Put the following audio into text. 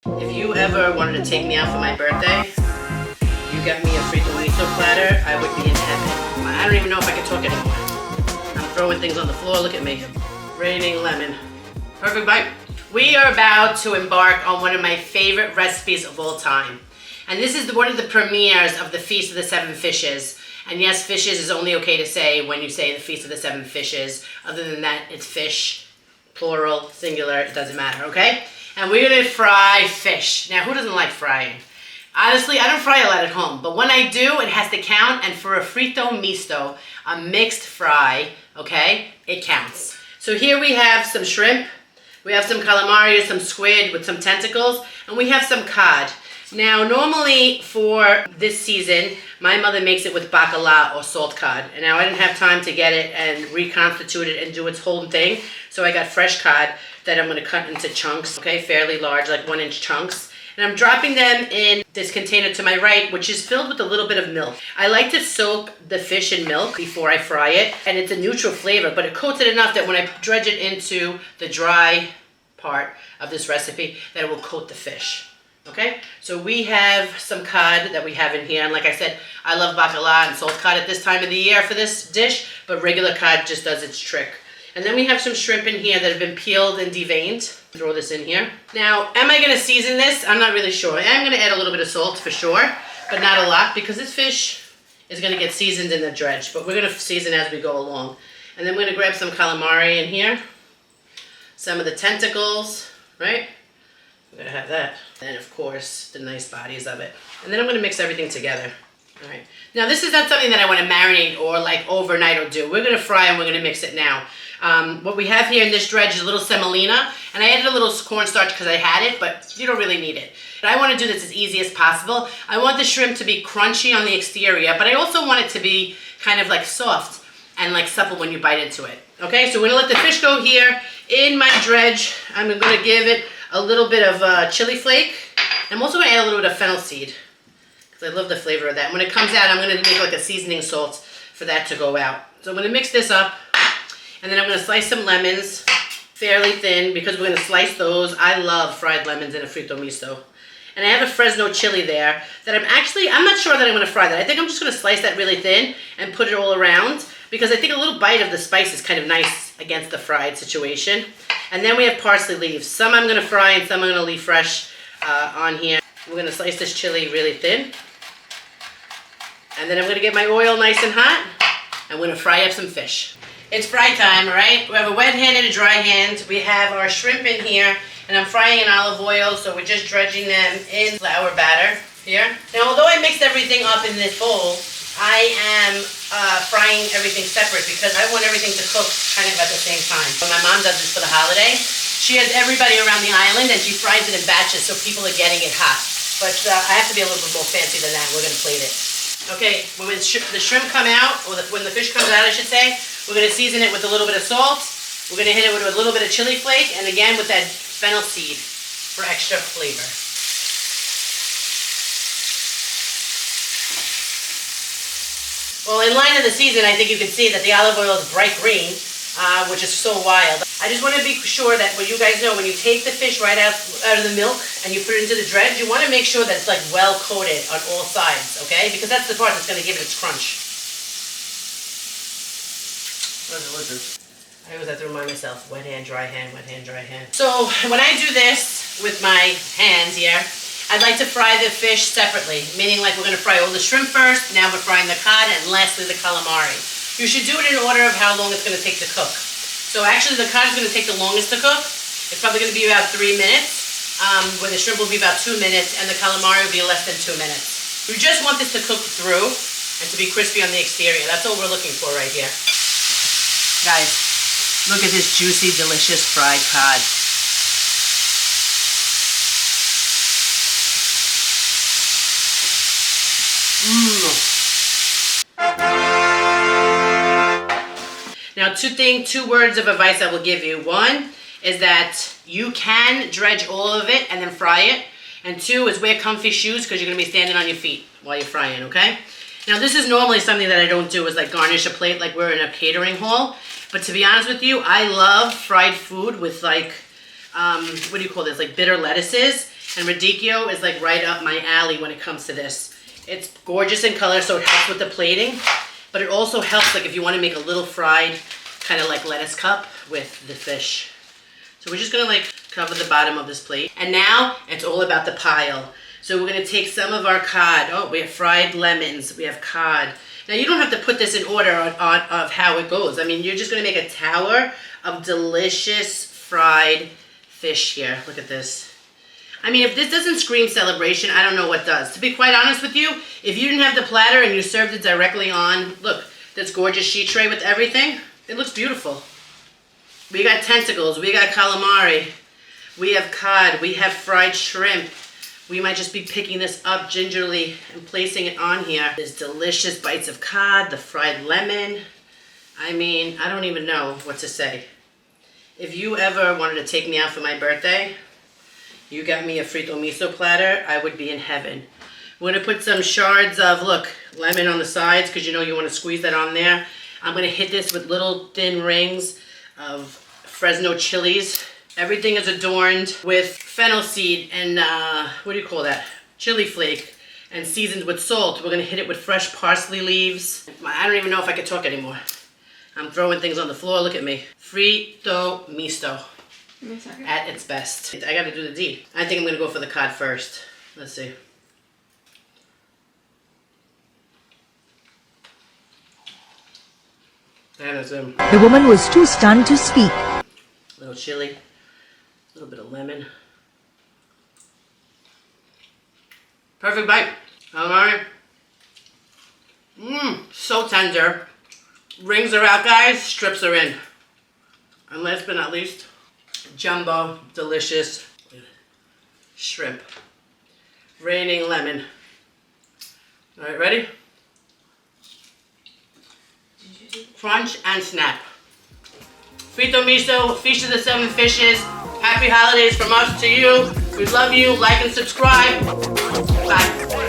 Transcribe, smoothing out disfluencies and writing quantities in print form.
If you ever wanted to take me out for my birthday, you got me a Fritto Misto platter, I would be in heaven. I don't even know if I can talk anymore. I'm throwing things on the floor, look at me. Raining lemon. Perfect bite. We are about to embark on one of my favorite recipes of all time. And this is one of the premieres of the Feast of the Seven Fishes. And yes, fishes is only okay to say when you say the Feast of the Seven Fishes. Other than that, it's fish, plural, singular, it doesn't matter, okay? And we're gonna fry fish. Now, who doesn't like frying? Honestly, I don't fry a lot at home, but when I do, it has to count. And for a Fritto Misto, a mixed fry, okay, it counts. So here we have some shrimp, we have some calamari, some squid with some tentacles, and we have some cod. Now, normally for this season, my mother makes it with bacala or salt cod. And now I didn't have time to get it and reconstitute it and do its whole thing. So I got fresh cod that I'm gonna cut into chunks, okay, fairly large, like 1-inch chunks. And I'm dropping them in this container to my right, which is filled with a little bit of milk. I like to soak the fish in milk before I fry it, and it's a neutral flavor, but it coats it enough that when I dredge it into the dry part of this recipe, that it will coat the fish. Okay, so we have some cod that we have in here, and like I said, I love bacala and salt cod at this time of the year for this dish, but regular cod just does its trick. And then we have some shrimp in here that have been peeled and deveined. Throw this in here. Now, am I gonna season this? I'm not really sure. I am gonna add a little bit of salt for sure, but not a lot because this fish is gonna get seasoned in the dredge, but we're gonna season as we go along. And then we're gonna grab some calamari in here, some of the tentacles, right? We're gonna have that. And of course, the nice bodies of it. And then I'm gonna mix everything together. All right. Now this is not something that I wanna marinate or like overnight or do. We're gonna fry and we're gonna mix it now. What we have here in this dredge is a little semolina, and I added a little cornstarch because I had it, but you don't really need it. But I wanna do this as easy as possible. I want the shrimp to be crunchy on the exterior, but I also want it to be kind of like soft and like supple when you bite into it. Okay, so we're gonna let the fish go here. In my dredge, I'm gonna give it a little bit of chili flake. I'm also gonna add a little bit of fennel seed because I love the flavor of that. When it comes out, I'm gonna make like a seasoning salt for that to go out. So I'm gonna mix this up, and then I'm gonna slice some lemons fairly thin because we're gonna slice those. I love fried lemons in a Fritto Misto. And I have a Fresno chili there that I'm not sure that I'm gonna fry that. I think I'm just gonna slice that really thin and put it all around because I think a little bite of the spice is kind of nice against the fried situation. And then we have parsley leaves. Some I'm gonna fry and some I'm gonna leave fresh on here. We're gonna slice this chili really thin. And then I'm gonna get my oil nice and hot. I'm gonna fry up some fish. It's fry time, all right? We have a wet hand and a dry hand. We have our shrimp in here, and I'm frying in olive oil, so we're just dredging them in flour batter here. Now, although I mixed everything up in this bowl, I am frying everything separate because I want everything to cook kind of at the same time. When my mom does this for the holiday, she has everybody around the island and she fries it in batches so people are getting it hot. But I have to be a little bit more fancy than that. We're gonna plate it. Okay, when the shrimp come out, or when the fish comes out, I should say, we're gonna season it with a little bit of salt. We're gonna hit it with a little bit of chili flake, and again with that fennel seed for extra flavor. Well, in line of the season, I think you can see that the olive oil is bright green, which is so wild. I just want to be sure that you guys know when you take the fish right out of the milk and you put it into the dredge, you want to make sure that it's like well coated on all sides, okay? Because that's the part that's going to give it its crunch. Oh, delicious. I always have to remind myself, wet hand, dry hand, wet hand, dry hand. So when I do this with my hands here, I'd like to fry the fish separately, meaning like we're going to fry all the shrimp first, now we're frying the cod, and lastly the calamari. You should do it in order of how long it's going to take to cook. So actually the cod is going to take the longest to cook. It's probably going to be about 3 minutes, where the shrimp will be about 2 minutes, and the calamari will be less than 2 minutes. We just want this to cook through and to be crispy on the exterior. That's all we're looking for right here. Guys, look at this juicy, delicious fried cod. Now, two words of advice I will give you. One is that you can dredge all of it and then fry it. And two is wear comfy shoes because you're going to be standing on your feet while you're frying, okay? Now, this is normally something that I don't do is like garnish a plate like we're in a catering hall. But to be honest with you, I love fried food with like, what do you call this? Like bitter lettuces. And radicchio is like right up my alley when it comes to this. It's gorgeous in color, so it helps with the plating. But it also helps like if you want to make a little fried kind of like lettuce cup with the fish. So we're just gonna like cover the bottom of this plate. And now it's all about the pile. So we're gonna take some of our cod. Oh, we have fried lemons, we have cod. Now you don't have to put this in order of how it goes. I mean, you're just gonna make a tower of delicious fried fish here. Look at this. I mean, if this doesn't scream celebration, I don't know what does. To be quite honest with you, if you didn't have the platter and you served it directly on, look, this gorgeous sheet tray with everything, it looks beautiful. We got tentacles, we got calamari, we have cod, we have fried shrimp. We might just be picking this up gingerly and placing it on here. There's delicious bites of cod, the fried lemon. I mean, I don't even know what to say. If you ever wanted to take me out for my birthday, you got me a Fritto miso platter, I would be in heaven. We're gonna put some shards of, look, lemon on the sides because you know you want to squeeze that on there. I'm gonna hit this with little thin rings of Fresno chilies. Everything is adorned with fennel seed and, what do you call that? Chili flake and seasoned with salt. We're gonna hit it with fresh parsley leaves. I don't even know if I can talk anymore. I'm throwing things on the floor, look at me. Fritto misto. At its best. I gotta do the deed. I think I'm gonna go for the cod first. Let's see. That is The woman was too stunned to speak. Little chili, a little bit of lemon. Perfect bite. Alright. So tender. Rings are out, guys. Strips are in. And last but not least, jumbo, delicious shrimp. Raining lemon. Alright, ready? Crunch and snap. Fritto miso, Feast of the Seven Fishes. Happy holidays from us to you. We love you. Like and subscribe. Bye.